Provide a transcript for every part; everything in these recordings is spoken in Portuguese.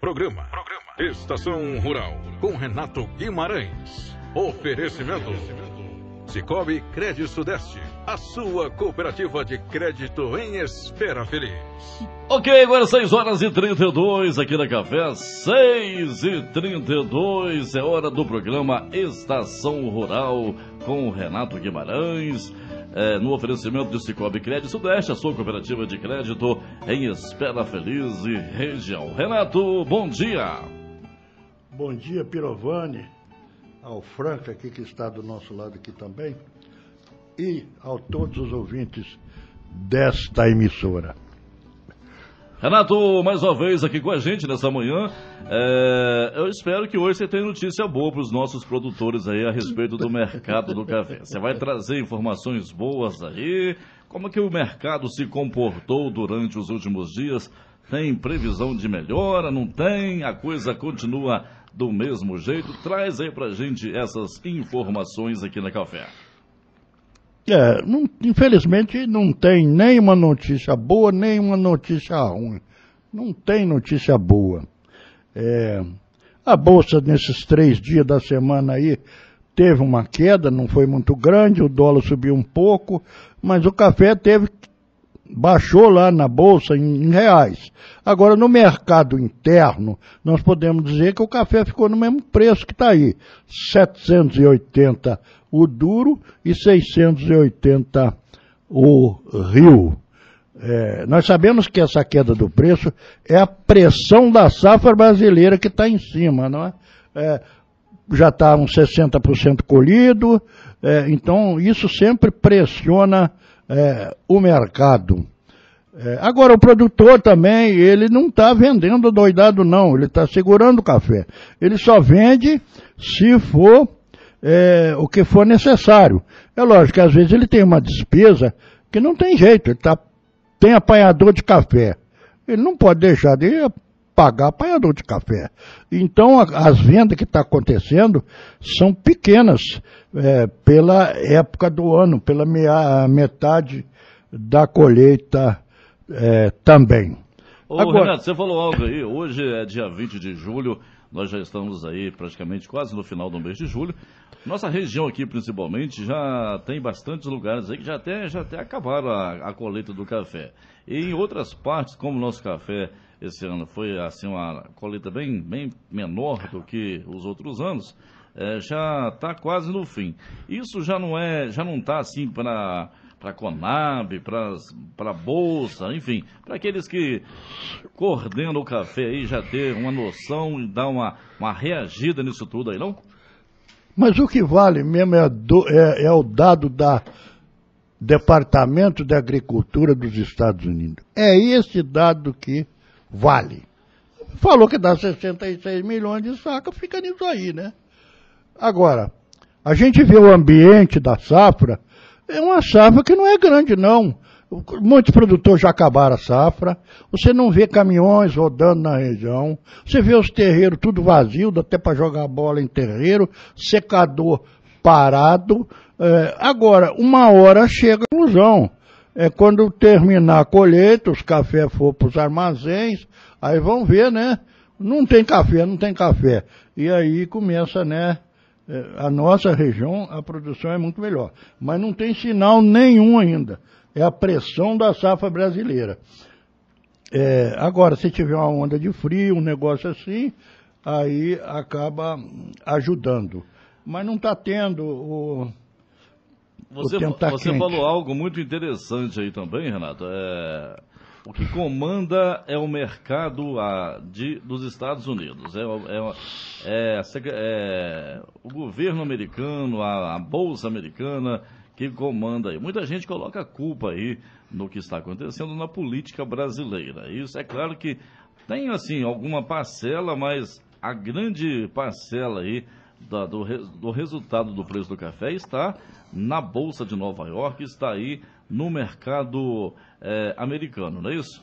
Programa Estação Rural com Renato Guimarães. Oferecimento Cicobi Crédito Sudeste, a sua cooperativa de crédito em Espera Feliz. Ok, agora 6h32 aqui na Café, 6h32, é hora do programa Estação Rural com Renato Guimarães, no oferecimento do Cicobi Crédito Sudeste, a sua cooperativa de crédito em Espera Feliz e região. Renato, bom dia. Bom dia, Pirovani, ao Franca aqui que está do nosso lado aqui também, e a todos os ouvintes desta emissora. Renato, mais uma vez aqui com a gente nessa manhã. Eu espero que hoje você tenha notícia boa para os nossos produtores aí a respeito do mercado do café. Você vai trazer informações boas aí, como é que o mercado se comportou durante os últimos dias? Tem previsão de melhora? Não tem? A coisa continua do mesmo jeito? Traz aí pra gente essas informações aqui na Café. Infelizmente não tem nem uma notícia boa, nem uma notícia ruim. Não tem notícia boa. A bolsa nesses 3 dias da semana aí teve uma queda, não foi muito grande, o dólar subiu um pouco, mas o café baixou lá na bolsa em reais. Agora, no mercado interno, nós podemos dizer que o café ficou no mesmo preço que está aí, 780 o duro e 680 o rio. Nós sabemos que essa queda do preço é a pressão da safra brasileira que está em cima, não é? Já está uns 60% colhido, então isso sempre pressiona o mercado. Agora, o produtor também, ele não está vendendo doidado não, ele está segurando o café. Ele só vende se for o que for necessário. É lógico que às vezes ele tem uma despesa que não tem jeito, ele tem apanhador de café. Ele não pode deixar de pagar apanhador de café. Então, as vendas que estão acontecendo são pequenas pela época do ano, pela metade da colheita também. Agora, Renato, você falou algo aí, hoje é dia 20 de julho, nós já estamos aí praticamente quase no final do mês de julho. Nossa região aqui, principalmente, já tem bastantes lugares aí que já até acabaram a colheita do café. E em outras partes, como o nosso café esse ano foi assim uma colheita bem menor do que os outros anos, já está quase no fim. Isso já não está assim para a Conab, para a Bolsa, enfim, para aqueles que coordenam o café aí já ter uma noção e dar uma reagida nisso tudo aí, não? Mas o que vale mesmo é o dado da Departamento de Agricultura dos Estados Unidos. É esse dado que vale. Falou que dá 66 milhões de sacas, fica nisso aí, né? Agora, a gente vê o ambiente da safra, é uma safra que não é grande, não. Muitos produtores já acabaram a safra, você não vê caminhões rodando na região, você vê os terreiros tudo vazio, dá até para jogar bola em terreiro, secador parado. Agora, uma hora chega a ilusão. Quando terminar a colheita, os cafés for para os armazéns, aí vão ver, né? Não tem café. E aí começa, né? A nossa região, a produção é muito melhor. Mas não tem sinal nenhum ainda. É a pressão da safra brasileira. Agora, se tiver uma onda de frio, um negócio assim, aí acaba ajudando. Mas não está tendo Você falou algo muito interessante aí também, Renato. O que comanda é o mercado dos Estados Unidos. O governo americano, a Bolsa Americana que comanda aí. Muita gente coloca a culpa aí no que está acontecendo na política brasileira. Isso é claro que tem assim alguma parcela, mas a grande parcela aí do resultado do preço do café está na Bolsa de Nova York, está aí no mercado americano, não é isso?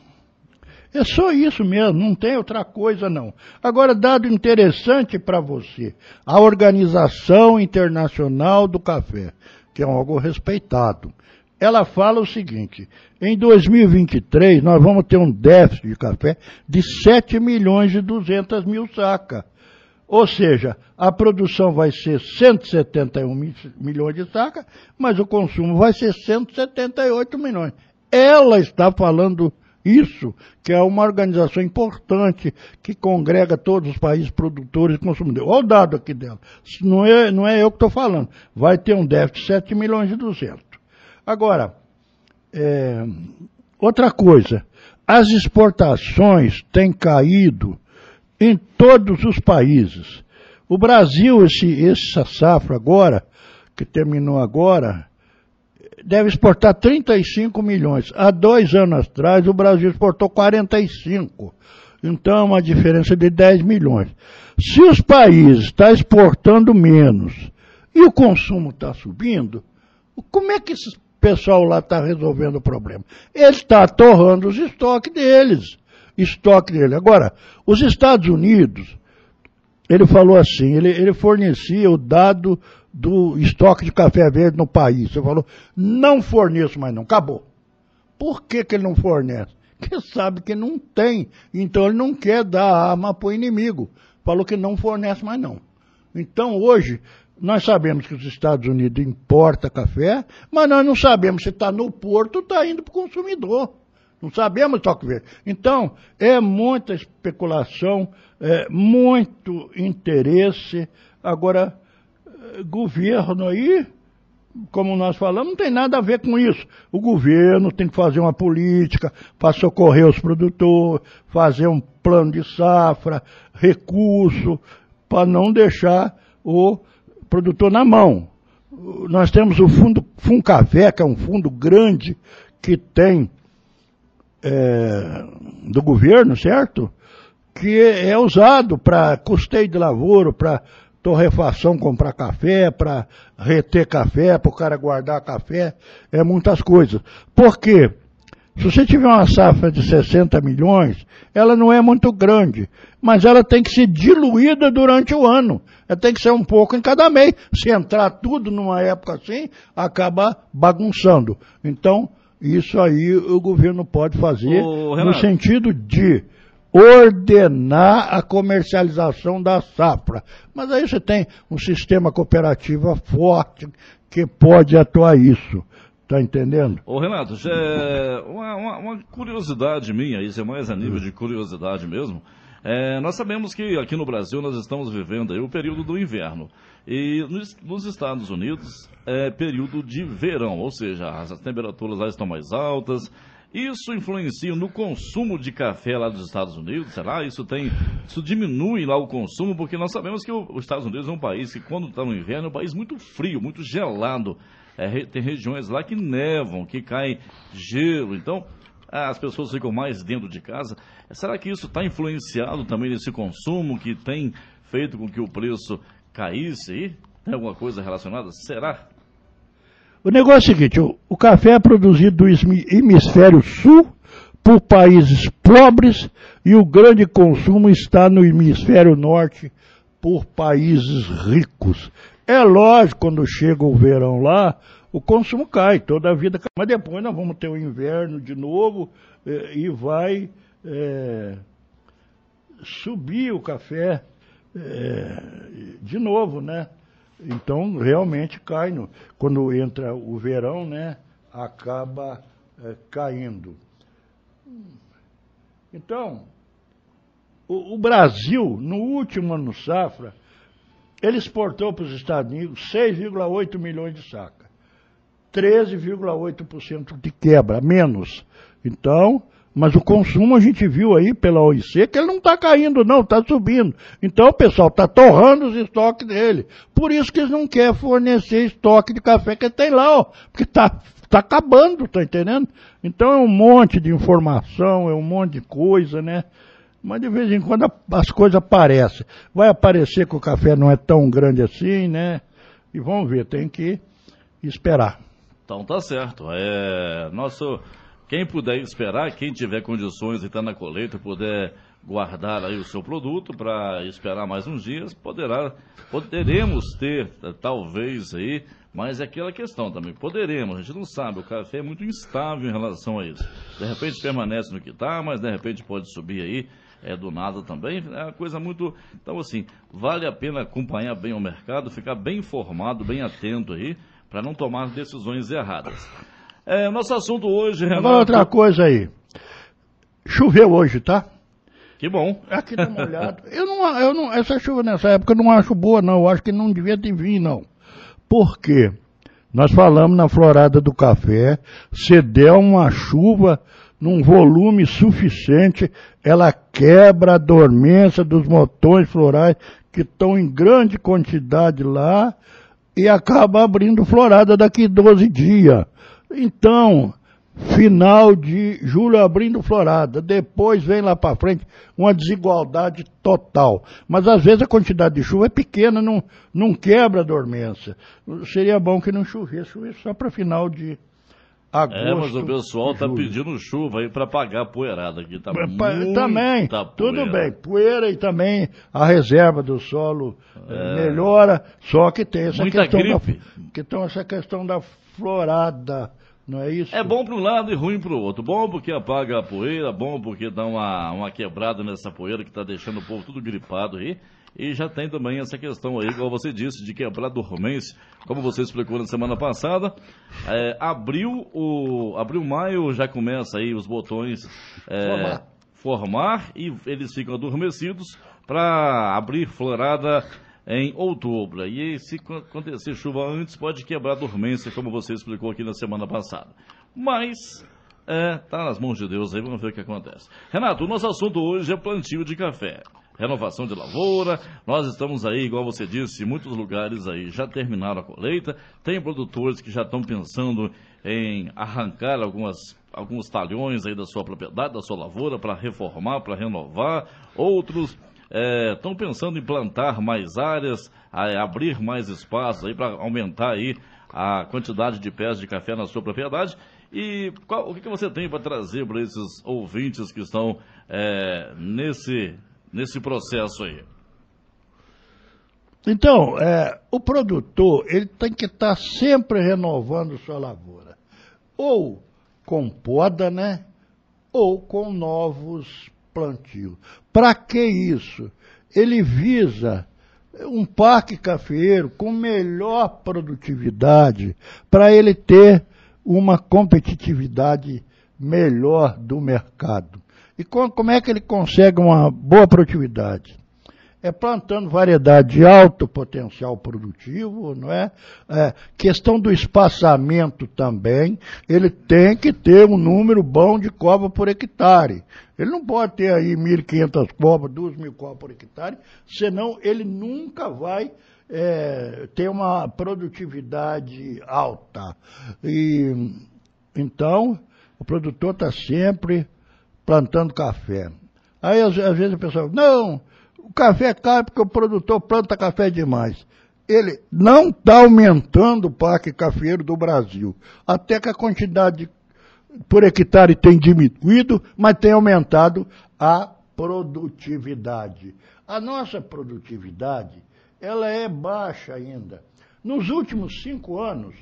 É só isso mesmo, não tem outra coisa não. Agora, dado interessante para você, a Organização Internacional do Café, que é algo respeitado, ela fala o seguinte: em 2023 nós vamos ter um déficit de café de 7 milhões e 200 mil sacas. Ou seja, a produção vai ser 171 milhões de sacas, mas o consumo vai ser 178 milhões. Ela está falando isso, que é uma organização importante, que congrega todos os países produtores e consumidores. Olha o dado aqui dela. Não é eu que estou falando. Vai ter um déficit de 7 milhões e 200. Agora, outra coisa, as exportações têm caído em todos os países. O Brasil, essa safra agora, que terminou agora, deve exportar 35 milhões. Há 2 anos atrás, o Brasil exportou 45. Então, é uma diferença de 10 milhões. Se os países estão exportando menos e o consumo está subindo, como é que esse pessoal lá está resolvendo o problema? Ele está torrando os estoques deles. Agora, os Estados Unidos, ele falou assim, ele fornecia o dado do estoque de café verde no país. Ele falou, não forneço mais não, acabou. Por que ele não fornece? Porque sabe que não tem, então ele não quer dar arma para o inimigo. Falou que não fornece mais não. Então hoje, nós sabemos que os Estados Unidos importam café, mas nós não sabemos se está no porto ou está indo para o consumidor. Não sabemos estoque verde. Então, é muita especulação, muito interesse. Agora, governo aí, como nós falamos, não tem nada a ver com isso. O governo tem que fazer uma política para socorrer os produtores, fazer um plano de safra, recurso, para não deixar o produtor na mão. Nós temos o fundo Funcafé, que é um fundo grande que tem do governo, certo? Que é usado para custeio de lavoura, para torrefação, comprar café, para reter café, para o cara guardar café, muitas coisas. Por quê? Se você tiver uma safra de 60 milhões, ela não é muito grande, mas ela tem que ser diluída durante o ano. Ela tem que ser um pouco em cada mês. Se entrar tudo numa época assim, acaba bagunçando. Então, isso aí o governo pode fazer no sentido de ordenar a comercialização da safra. Mas aí você tem um sistema cooperativo forte que pode atuar isso. Tá entendendo? Ô Renato, uma curiosidade minha, isso é mais a nível de curiosidade mesmo. Nós sabemos que aqui no Brasil nós estamos vivendo aí o período do inverno. E nos Estados Unidos é período de verão, ou seja, as temperaturas lá estão mais altas. Isso influencia no consumo de café lá dos Estados Unidos? Será? Isso diminui lá o consumo? Porque nós sabemos que os Estados Unidos é um país que, quando está no inverno, é um país muito frio, muito gelado. Tem regiões lá que nevam, que cai gelo. Então, as pessoas ficam mais dentro de casa. Será que isso está influenciado também nesse consumo que tem feito com que o preço caísse aí? Tem alguma coisa relacionada? Será? O negócio é o seguinte, o café é produzido do hemisfério sul por países pobres e o grande consumo está no hemisfério norte por países ricos. É lógico, quando chega o verão lá, o consumo cai, toda a vida cai. Mas depois nós vamos ter o inverno de novo e vai subir o café de novo, né? Então, realmente cai. Quando entra o verão, né, acaba caindo. Então, o Brasil, no último ano safra, ele exportou para os Estados Unidos 6,8 milhões de sacas. 13,8% de quebra, menos. Então, mas o consumo a gente viu aí pela OIC que ele não está caindo não, está subindo. Então o pessoal está torrando os estoques dele. Por isso que eles não querem fornecer estoque de café que tem lá, ó, porque está acabando, tá entendendo? Então é um monte de informação, é um monte de coisa, né? Mas de vez em quando as coisas aparecem. Vai aparecer que o café não é tão grande assim, né? E vamos ver, tem que esperar. Então tá certo. Quem puder esperar, quem tiver condições de estar na colheita, puder guardar aí o seu produto para esperar mais uns dias, poderemos ter, talvez aí, Mas é aquela questão também, poderemos, a gente não sabe, o café é muito instável em relação a isso. De repente permanece no que está, mas de repente pode subir aí, do nada também, é uma coisa muito... Então assim, vale a pena acompanhar bem o mercado, ficar bem informado, bem atento aí, para não tomar decisões erradas. Nosso assunto hoje, Renato... Agora outra coisa aí, choveu hoje, tá? Que bom. Aqui dá uma olhada. Essa chuva nessa época eu não acho boa, não. Eu acho que não devia ter vindo, não. Por quê? Nós falamos na florada do café, se der uma chuva num volume suficiente, ela quebra a dormência dos motões florais que estão em grande quantidade lá e acaba abrindo florada daqui 12 dias. Então, final de julho abrindo florada, depois vem lá para frente uma desigualdade total. Mas às vezes a quantidade de chuva é pequena, não quebra a dormência. Seria bom que não chovesse só para final de agosto. Mas o pessoal está pedindo chuva aí para pagar a poeirada aqui. Tá também, tudo bem, poeira e também a reserva do solo melhora, só que tem essa essa questão da florada. Não é isso? É bom para um lado e ruim para o outro. Bom porque apaga a poeira, bom porque dá uma quebrada nessa poeira que está deixando o povo tudo gripado aí. E já tem também essa questão aí, igual você disse, de quebrar dormência, como você explicou na semana passada. Abril, maio, já começa aí os botões formar e eles ficam adormecidos para abrir florada em outubro. E se acontecer chuva antes, pode quebrar a dormência, como você explicou aqui na semana passada. Mas, tá nas mãos de Deus aí, vamos ver o que acontece. Renato, o nosso assunto hoje é plantio de café. Renovação de lavoura, nós estamos aí, igual você disse, em muitos lugares aí já terminaram a colheita, tem produtores que já estão pensando em arrancar alguns talhões aí da sua propriedade, da sua lavoura, para reformar, para renovar, outros estão pensando em plantar mais áreas, abrir mais espaços aí para aumentar aí a quantidade de pés de café na sua propriedade. E o que você tem para trazer para esses ouvintes que estão nesse processo aí? Então, o produtor ele tem que estar sempre renovando sua lavoura, ou com poda, né, ou com novos plantio. Para que isso? Ele visa um parque cafeeiro com melhor produtividade, para ele ter uma competitividade melhor do mercado. E como é que ele consegue uma boa produtividade? Plantando variedade de alto potencial produtivo, não é? Questão do espaçamento também, ele tem que ter um número bom de covas por hectare. Ele não pode ter aí 1.500 covas, 2.000 covas por hectare, senão ele nunca vai ter uma produtividade alta. E então, o produtor está sempre plantando café. Aí às vezes a pessoa fala, não, o café cai porque o produtor planta café demais. Ele não está aumentando o parque cafeeiro do Brasil. Até que a quantidade por hectare tem diminuído, mas tem aumentado a produtividade. A nossa produtividade, ela é baixa ainda. Nos últimos 5 anos,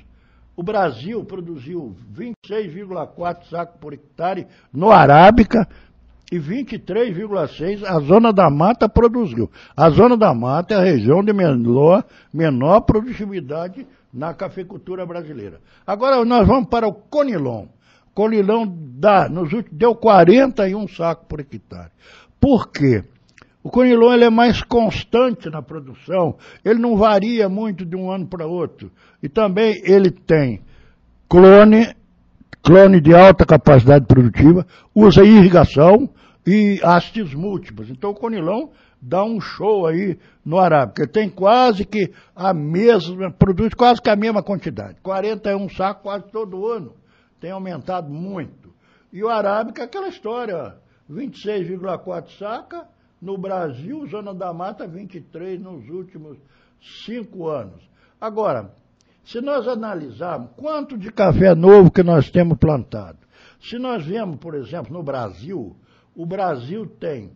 o Brasil produziu 26,4 sacos por hectare no Arábica, e 23,6 a Zona da Mata produziu. A Zona da Mata é a região de menor produtividade na cafeicultura brasileira. Agora nós vamos para o Conilon. Conilon deu 41 sacos por hectare. Por quê? O Conilon ele é mais constante na produção, ele não varia muito de um ano para outro. E também ele tem clone de alta capacidade produtiva, usa irrigação e hastes múltiplas. Então o Conilon dá um show aí no Arábica. Ele tem quase que produz quase que a mesma quantidade. 41 sacos quase todo ano. Tem aumentado muito. E o Arábica é aquela história, 26,4 sacas no Brasil, Zona da Mata 23 nos últimos 5 anos. Agora, se nós analisarmos quanto de café novo que nós temos plantado, se nós vemos, por exemplo, no Brasil, o Brasil tem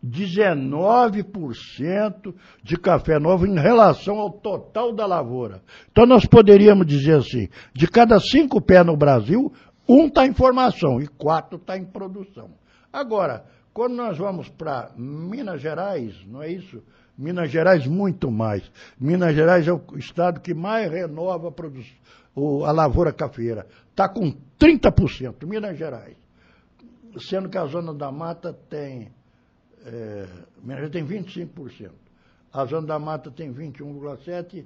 19% de café novo em relação ao total da lavoura. Então nós poderíamos dizer assim, de cada 5 pés no Brasil, 1 está em formação e 4 está em produção. Agora, quando nós vamos para Minas Gerais, não é isso? Minas Gerais muito mais. Minas Gerais é o estado que mais renova a lavoura cafeeira. Está com 30%, Minas Gerais. Sendo que a Zona da Mata tem... Minas Gerais tem 25%. A Zona da Mata tem 21,7%,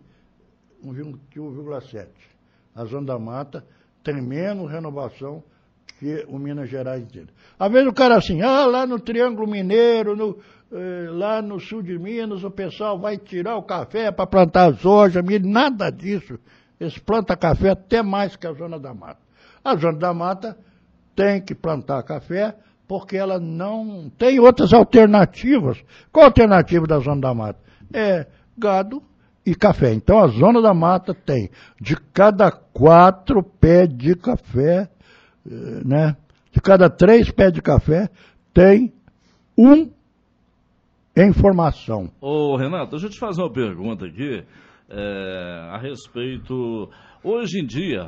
21,7%. A Zona da Mata tem menos renovação que o Minas Gerais inteiro. Às vezes o cara assim, lá no Triângulo Mineiro, lá no sul de Minas, o pessoal vai tirar o café para plantar soja, milho, nada disso. Eles plantam café até mais que a Zona da Mata. A Zona da Mata tem que plantar café porque ela não tem outras alternativas. Qual a alternativa da Zona da Mata? É gado e café. Então a Zona da Mata tem de cada 4 pés de café, né? De cada 3 pés de café, tem 1 em formação. Ô Renato, deixa eu te fazer uma pergunta aqui a respeito... Hoje em dia,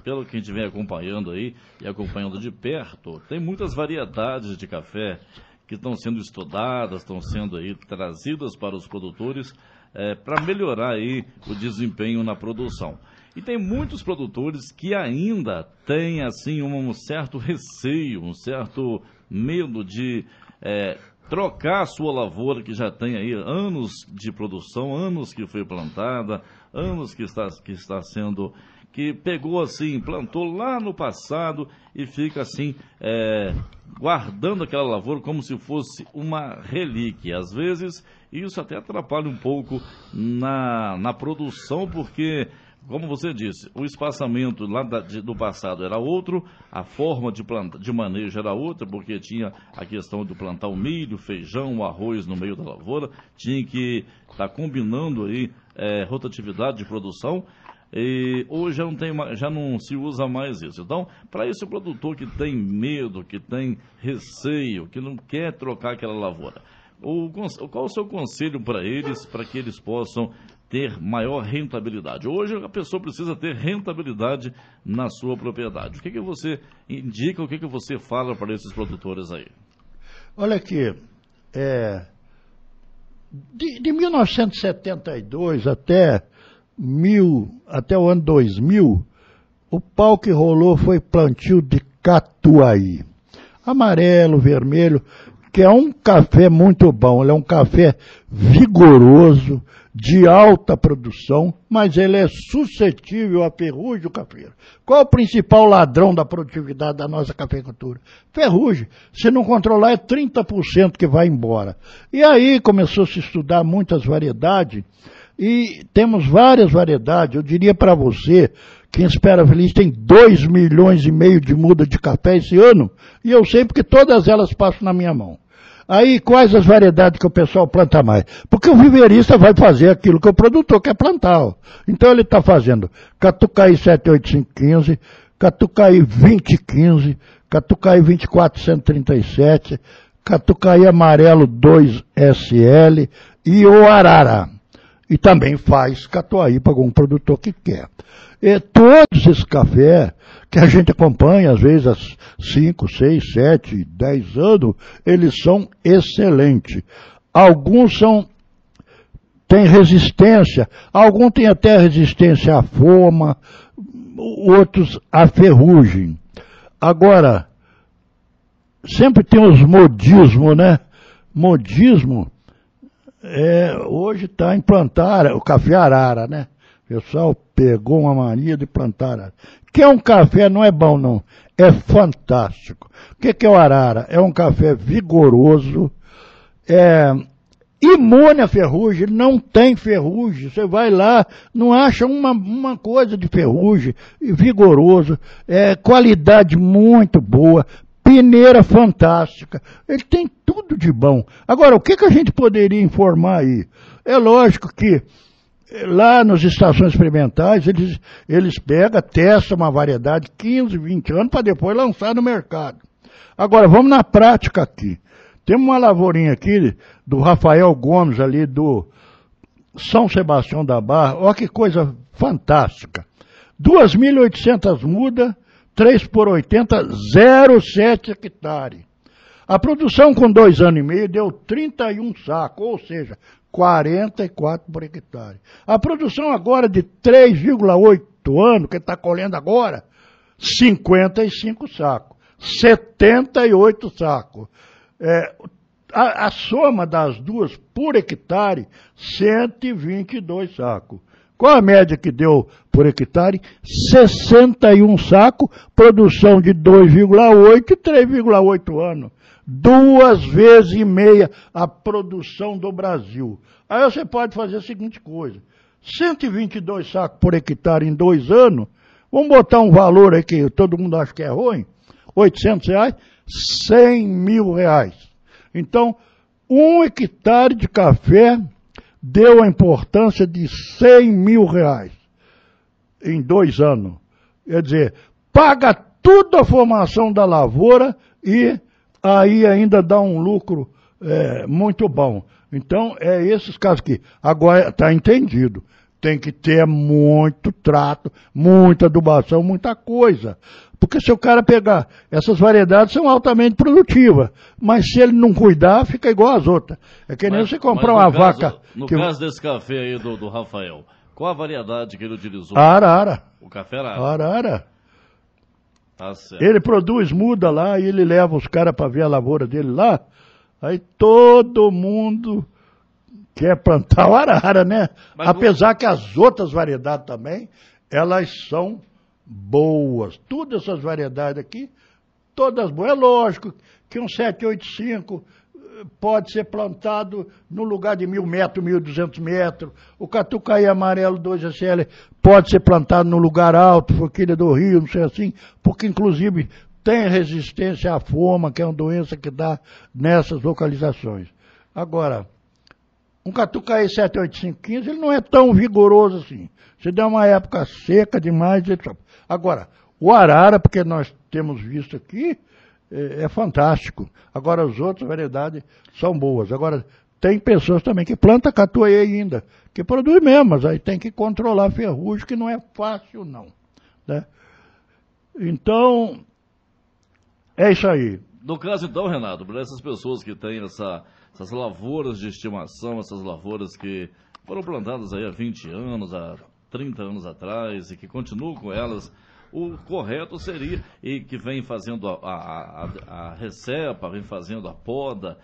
pelo que a gente vem acompanhando aí, e acompanhando de perto, tem muitas variedades de café que estão sendo estudadas, estão sendo aí trazidas para os produtores para melhorar aí o desempenho na produção. E tem muitos produtores que ainda têm assim um certo receio, um certo medo de trocar a sua lavoura que já tem aí anos de produção, anos que foi plantada, anos que está sendo, que pegou assim, plantou lá no passado e fica assim, guardando aquela lavoura como se fosse uma relíquia. Às vezes isso até atrapalha um pouco na produção, porque, como você disse, o espaçamento lá do passado era outro, a forma de manejo era outra, porque tinha a questão de plantar o milho, feijão, o arroz no meio da lavoura, tinha que estar combinando aí rotatividade de produção, e hoje já não se usa mais isso. Então, para esse produtor que tem medo, que tem receio, que não quer trocar aquela lavoura, qual o seu conselho para eles, para que eles possam ter maior rentabilidade? Hoje a pessoa precisa ter rentabilidade na sua propriedade. O que você indica, o que você fala para esses produtores aí? Olha aqui, de 1972 até o ano 2000, o pau que rolou foi plantio de catuai. Amarelo, vermelho, que é um café muito bom, ele é um café vigoroso, de alta produção, mas ele é suscetível à ferrugem do cafeiro. Qual é o principal ladrão da produtividade da nossa cafeicultura? Ferrugem. Se não controlar, é 30% que vai embora. E aí começou a se estudar muitas variedades, e temos várias variedades. Eu diria para você, quem espera feliz tem 2,5 milhões de muda de café esse ano, e eu sei porque todas elas passam na minha mão. Aí, quais as variedades que o pessoal planta mais? Porque o viveirista vai fazer aquilo que o produtor quer plantar. Ó. Então ele está fazendo Catucaí 78515, Catucaí 2015, Catucaí 24137, Catucaí amarelo 2SL e o Arara. E também faz catuai para algum produtor que quer. E todos esses cafés que a gente acompanha, às vezes, há 5, 6, 7, 10 anos, eles são excelentes. Alguns têm resistência, alguns têm até resistência à foma, outros à ferrugem. Agora, sempre tem os modismos, né? Modismo, hoje está em plantar o café arara, né? O pessoal pegou uma mania de plantar arara. Que é um café, não é bom não, é fantástico. O que é o arara? É um café vigoroso, imune à ferrugem, não tem ferrugem. Você vai lá, não acha uma coisa de ferrugem, vigoroso, qualidade muito boa, peneira fantástica, ele tem tudo de bom. Agora, o que a gente poderia informar aí? É lógico que lá nas estações experimentais, eles pegam, testam uma variedade 15, 20 anos para depois lançar no mercado. Agora, vamos na prática aqui. Temos uma lavourinha aqui do Rafael Gomes, ali do São Sebastião da Barra. Olha que coisa fantástica. 2.800 mudas, 3 por 80, 0,7 hectare. A produção com 2 anos e meio deu 31 sacos, ou seja, 44 por hectare. A produção agora de 3,8 anos, que está colhendo agora, 55 sacos, 78 sacos. A soma das duas por hectare, 122 sacos. Qual a média que deu por hectare? 61 sacos, produção de 2,8 e 3,8 anos. 2,5 vezes a produção do Brasil. Aí você pode fazer a seguinte coisa: 122 sacos por hectare em 2 anos, vamos botar um valor aí que todo mundo acha que é ruim, R$800, 100 mil reais. Então, 1 hectare de café deu a importância de 100 mil reais em 2 anos. Quer dizer, paga tudo a formação da lavoura e aí ainda dá um lucro muito bom. Então, é esses casos aqui. Agora, está entendido. Tem que ter muito trato, muita adubação, muita coisa. Porque se o cara pegar, essas variedades são altamente produtivas, mas se ele não cuidar, fica igual às outras. É que nem você comprar uma vaca... No caso desse café aí do Rafael, qual a variedade que ele utilizou? Arara. O café Arara. Arara. Tá certo. Ele produz muda lá e ele leva os caras para ver a lavoura dele lá. Aí todo mundo quer plantar o arara, né? Mas apesar que as outras variedades também, elas são boas. Todas essas variedades aqui, todas boas. É lógico que um 785 pode ser plantado no lugar de 1.000 metros, 1.200 metros. O catucaí amarelo 2SL pode ser plantado no lugar alto, forquilha do Rio, não sei assim, porque inclusive tem resistência à foma, que é uma doença que dá nessas localizações. Agora, um catucaí 78515, ele não é tão vigoroso assim. Se der uma época seca demais, ele... Agora, o arara, porque nós temos visto aqui, é fantástico. Agora, as outras variedades são boas. Agora, tem pessoas também que plantam catuaí ainda, que produz mesmo, mas aí tem que controlar a ferrugem, que não é fácil, não. Né? Então, é isso aí. No caso, então, Renato, para essas pessoas que têm essas lavouras de estimação, essas lavouras que foram plantadas aí há 20 anos, há 30 anos atrás, e que continuam com elas, o correto seria, e que vem fazendo a recepa, vem fazendo a poda,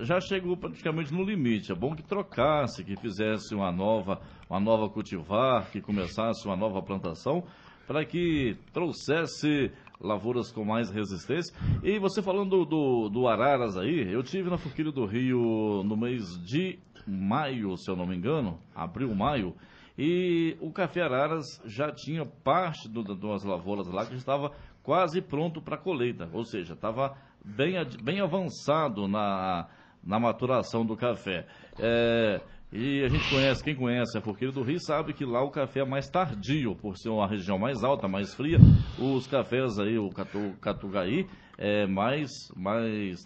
já chegou praticamente no limite. É bom que trocasse, que fizesse uma nova cultivar, que começasse uma nova plantação, para que trouxesse lavouras com mais resistência. E você falando do araras aí, eu tive na Forquilha do Rio no mês de maio, se eu não me engano, abril, maio, e o café araras já tinha parte das lavouras lá que estava quase pronto para colheita, ou seja, estava bem avançado na maturação do café. E a gente conhece, quem conhece a Forquilha do Rio sabe que lá o café é mais tardio, por ser uma região mais alta, mais fria. Os cafés aí, o catucaí, é mais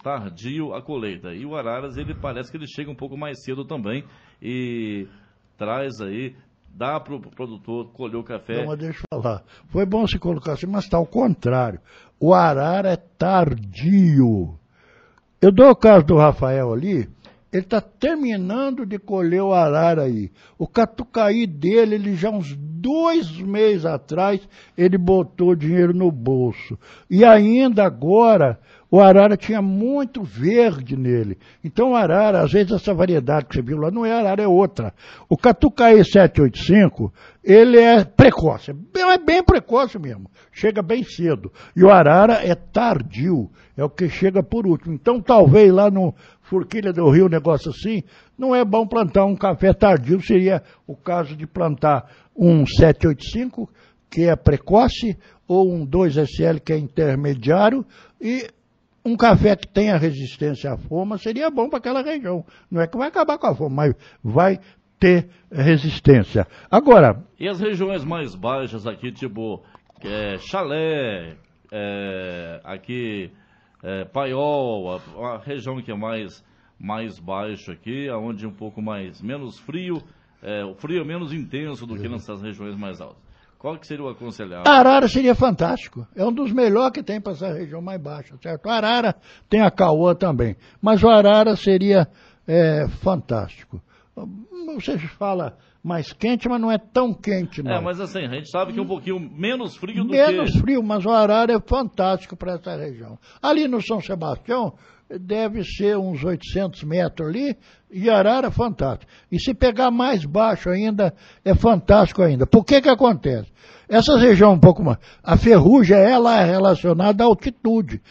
tardio a colheita. E o araras, ele parece que ele chega um pouco mais cedo também e traz aí, dá para o produtor colher o café. Não, mas deixa eu falar. Foi bom se colocar assim, mas está ao contrário. O arara é tardio. Eu dou o caso do Rafael ali. Ele está terminando de colher o arara aí. O catucaí dele, ele já uns 2 meses atrás, ele botou dinheiro no bolso. E ainda agora, o arara tinha muito verde nele. Então o arara, às vezes essa variedade que você viu lá, não é arara, é outra. O catucaí 785, ele é precoce. É bem precoce mesmo. Chega bem cedo. E o arara é tardio. É o que chega por último. Então talvez lá no Forquilha do Rio, um negócio assim, não é bom plantar um café tardio, seria o caso de plantar um 785, que é precoce, ou um 2SL, que é intermediário, e um café que tenha resistência à foma seria bom para aquela região. Não é que vai acabar com a foma, mas vai ter resistência. Agora... E as regiões mais baixas aqui, tipo Chalé, aqui... Paiol, a região que é mais baixo aqui, onde um pouco menos frio, o frio é menos intenso do que nessas regiões mais altas. Qual que seria o aconselhável? Arara seria fantástico. É um dos melhores que tem para essa região mais baixa, certo? Arara tem a Cauã também. Mas o Arara seria fantástico. Você fala mais quente, mas não é tão quente, não. Mas assim, a gente sabe que é um pouquinho menos frio do que... Menos frio, mas o Arara é fantástico para essa região. Ali no São Sebastião, deve ser uns 800 metros ali, e Arara é fantástico. E se pegar mais baixo ainda, é fantástico ainda. Por que acontece? Essa região um pouco mais... A ferrugem, ela é relacionada à altitude.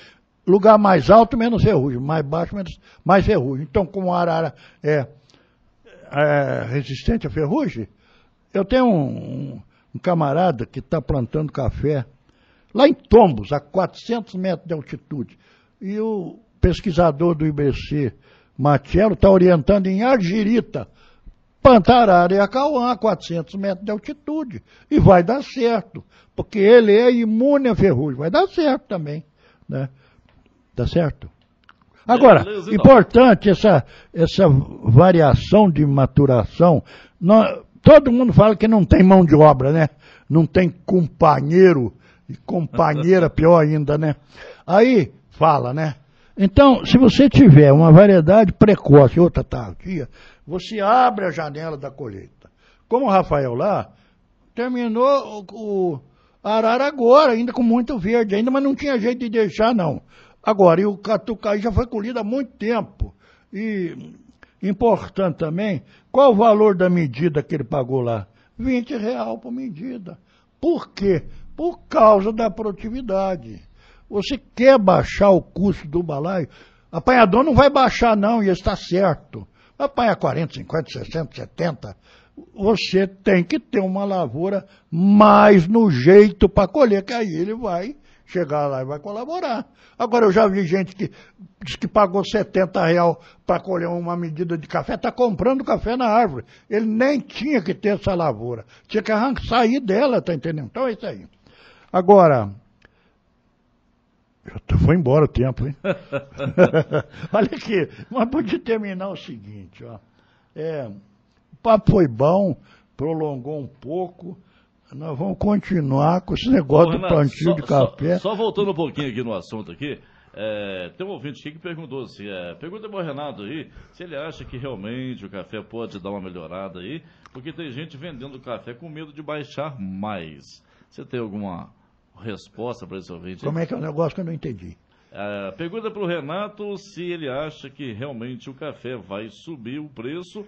Lugar mais alto, menos ferrugem. Mais baixo, mais ferrugem. Então, como a Arara é resistente à ferrugem, eu tenho um camarada que está plantando café lá em Tombos, a 400 metros de altitude. E o pesquisador do IBC, Matiello, está orientando em Argirita, plantar Arara e a Cauã a 400 metros de altitude. E vai dar certo, porque ele é imune à ferrugem. Vai dar certo também, né? Dá certo? Agora, importante essa variação de maturação. Todo mundo fala que não tem mão de obra, né? Não tem companheiro, e companheira pior ainda, né? Aí fala, né? Então, se você tiver uma variedade precoce e outra tardia, você abre a janela da colheita. Como o Rafael lá, terminou o Arara agora, ainda com muito verde, ainda, mas não tinha jeito de deixar, não. Agora, e o catucaí já foi colhido há muito tempo. E, importante também, qual o valor da medida que ele pagou lá? R$20 por medida. Por quê? Por causa da produtividade. Você quer baixar o custo do balaio? Apanhador não vai baixar, não, e está certo. Apanha 40, 50, 60, 70. Você tem que ter uma lavoura mais no jeito para colher, que aí ele vai chegar lá e vai colaborar. Agora, eu já vi gente que diz que pagou R$70 para colher uma medida de café, está comprando café na árvore. Ele nem tinha que ter essa lavoura. Tinha que sair dela, tá entendendo? Então é isso aí. Agora, foi embora o tempo, hein? Olha aqui, mas podia terminar o seguinte, ó. O papo foi bom, prolongou um pouco. Nós vamos continuar com esse negócio do plantio de café. Só voltando um pouquinho aqui no assunto aqui, tem um ouvinte aqui que perguntou se, pergunta para o Renato aí, se ele acha que realmente o café pode dar uma melhorada aí, porque tem gente vendendo café com medo de baixar mais. Você tem alguma resposta para esse ouvinte? Como é que é o negócio que eu não entendi? Pergunta para o Renato se ele acha que realmente o café vai subir o preço,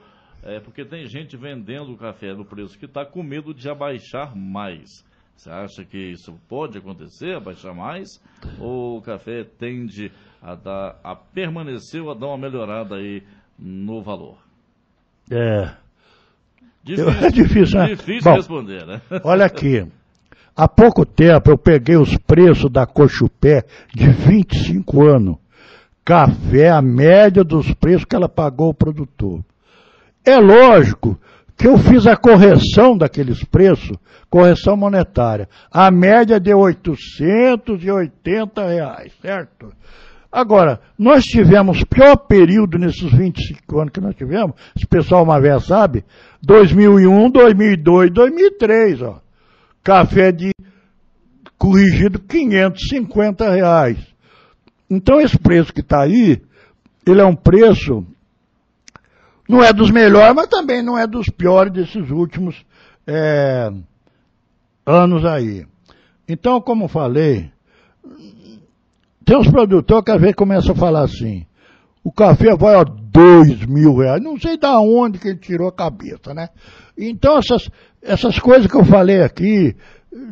porque tem gente vendendo o café no preço que está com medo de abaixar mais. Você acha que isso pode acontecer, abaixar mais? Ou o café tende a permanecer ou a dar uma melhorada aí no valor? Difícil, né? Difícil responder, né? Olha aqui. Há pouco tempo eu peguei os preços da Cochupé de 25 anos. Café, a média dos preços que ela pagou ao produtor. É lógico que eu fiz a correção daqueles preços, correção monetária. A média deu R$880, certo? Agora, nós tivemos pior período nesses 25 anos que nós tivemos, se o pessoal uma vez sabe, 2001, 2002, 2003, ó. Café de corrigido R$550. Então esse preço que está aí, ele é um preço, não é dos melhores, mas também não é dos piores desses últimos anos aí. Então, como falei, tem uns produtores que às vezes começam a falar assim, o café vai a R$2.000, não sei de onde que ele tirou a cabeça, né? Então essas coisas que eu falei aqui,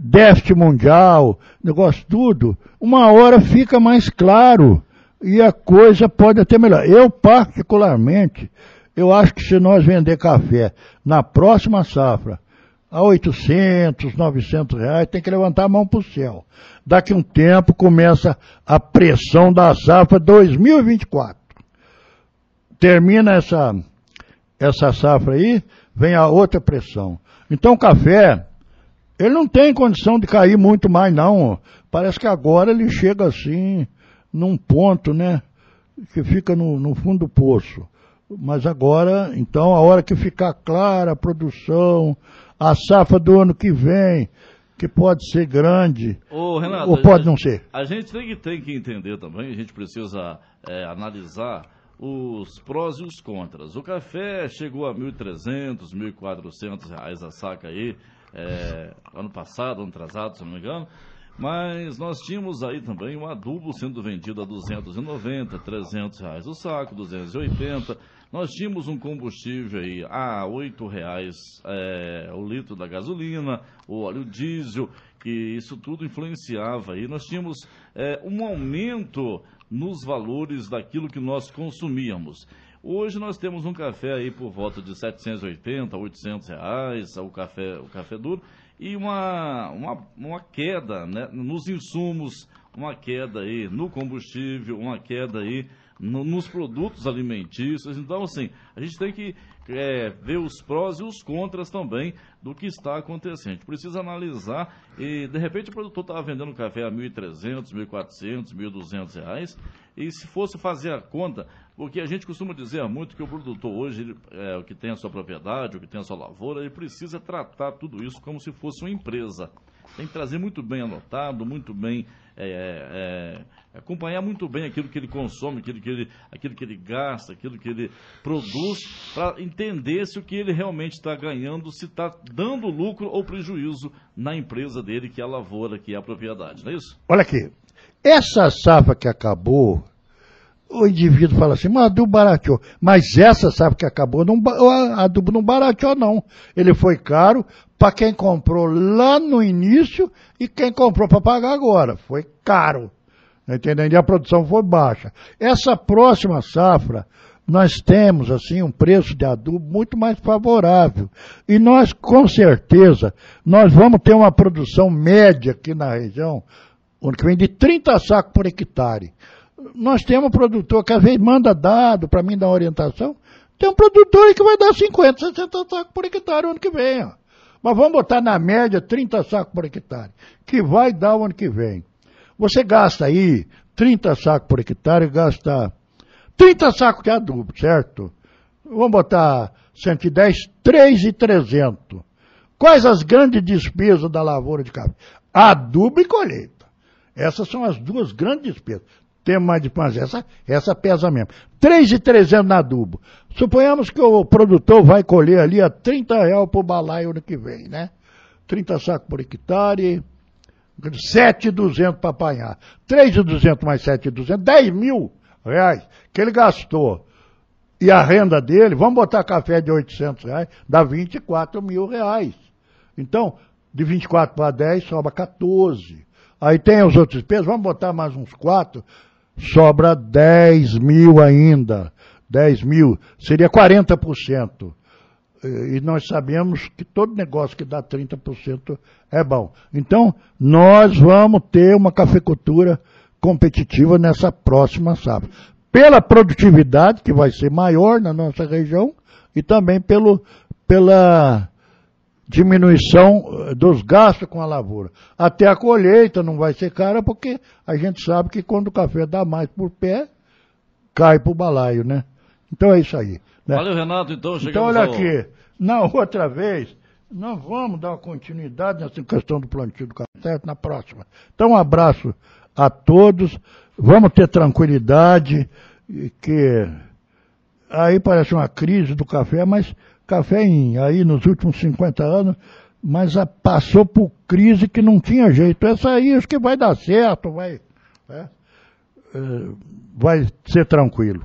déficit mundial, negócio tudo, uma hora fica mais claro e a coisa pode até melhorar. Eu, particularmente, eu acho que se nós vender café na próxima safra a R$800, R$900, tem que levantar a mão para o céu. Daqui a um tempo começa a pressão da safra 2024. Termina essa safra aí, vem a outra pressão. Então o café, ele não tem condição de cair muito mais não. Parece que agora ele chega assim, num ponto, né, que fica no fundo do poço. Mas agora, então, a hora que ficar clara a produção, a safra do ano que vem, que pode ser grande, Ô, Renato, ou pode não ser. A gente tem que entender também, a gente precisa analisar os prós e os contras. O café chegou a R$ 1.300, R$ 1.400 a saca aí, ano passado, ano atrasado, se não me engano. Mas nós tínhamos aí também um adubo sendo vendido a R$ 290, R$ 300 o saco, 280. Nós tínhamos um combustível aí a R$ 8,00 o litro da gasolina, o óleo diesel, que isso tudo influenciava aí. Nós tínhamos um aumento nos valores daquilo que nós consumíamos. Hoje nós temos um café aí por volta de R$ 780, R$ 800, o café duro, e uma queda, né, nos insumos, uma queda aí no combustível, uma queda aí nos produtos alimentícios. Então, assim, a gente tem que ver os prós e os contras também do que está acontecendo. A gente precisa analisar e, de repente, o produtor estava vendendo café a R$ 1.300, R$ 1.400, R$ 1.200, e se fosse fazer a conta, porque a gente costuma dizer muito que o produtor hoje, o que tem a sua propriedade, o que tem a sua lavoura, ele precisa tratar tudo isso como se fosse uma empresa. Tem que trazer muito bem anotado, muito bem, acompanhar muito bem aquilo que ele consome, aquilo que ele gasta, aquilo que ele produz, para entender se o que ele realmente está ganhando, se está dando lucro ou prejuízo na empresa dele, que é a lavoura, que é a propriedade, não é isso? Olha aqui, essa safra que acabou, o indivíduo fala assim, mas adubo barateou. Mas essa safra que acabou, o adubo não barateou, não. Ele foi caro para quem comprou lá no início e quem comprou para pagar agora. Foi caro. Tá entendendo? E a produção foi baixa. Essa próxima safra, nós temos, assim, um preço de adubo muito mais favorável. E nós, com certeza, nós vamos ter uma produção média aqui na região, ano que vem, de 30 sacos por hectare. Nós temos um produtor que às vezes manda dado para mim dar orientação. Tem um produtor aí que vai dar 50, 60 sacos por hectare o ano que vem. Ó. Mas vamos botar na média 30 sacos por hectare, que vai dar o ano que vem. Você gasta aí 30 sacos por hectare, gasta 30 sacos de adubo, certo? Vamos botar 110, 3.300. Quais as grandes despesas da lavoura de café? Adubo e colheita. Essas são as duas grandes despesas. Tem mais de essa pesa mesmo. 3.300 na adubo. Suponhamos que o produtor vai colher ali a R$30 por balaio ano que vem, né? 30 sacos por hectare, 7.200 para apanhar. 3.200 mais 7.200, R$10.000 que ele gastou. E a renda dele, vamos botar café de R$800, dá R$24.000. Então, de 24 para 10, sobra 14. Aí tem os outros despesas, vamos botar mais uns 4, sobra 10.000 ainda. 10.000, seria 40%. E nós sabemos que todo negócio que dá 30% é bom. Então, nós vamos ter uma cafeicultura competitiva nessa próxima safra. Pela produtividade, que vai ser maior na nossa região, e também pela diminuição dos gastos com a lavoura. Até a colheita não vai ser cara, porque a gente sabe que quando o café dá mais por pé, cai para o balaio, né? Então é isso aí. Né? Valeu, Renato, então chegamos Então olha aqui, na outra vez, nós vamos dar uma continuidade nessa questão do plantio do café, certo? Na próxima. Então um abraço a todos, vamos ter tranquilidade, que aí parece uma crise do café, mas café aí nos últimos 50 anos, mas passou por crise que não tinha jeito. Essa aí acho que vai dar certo, vai ser tranquilo.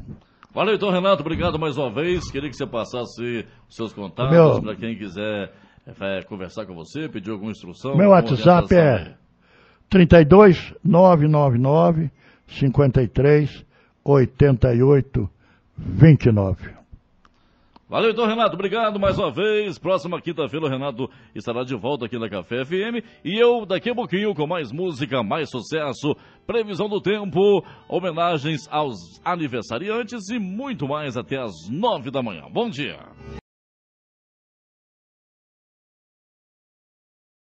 Valeu então, Renato, obrigado mais uma vez. Queria que você passasse os seus contatos para quem quiser conversar com você, pedir alguma instrução. Meu WhatsApp é 32 999 53 88 29. Valeu então, Renato, obrigado mais uma vez. Próxima quinta-feira o Renato estará de volta aqui na Café FM. E eu daqui a pouquinho com mais música, mais sucesso, previsão do tempo, homenagens aos aniversariantes e muito mais até às 9 da manhã. Bom dia!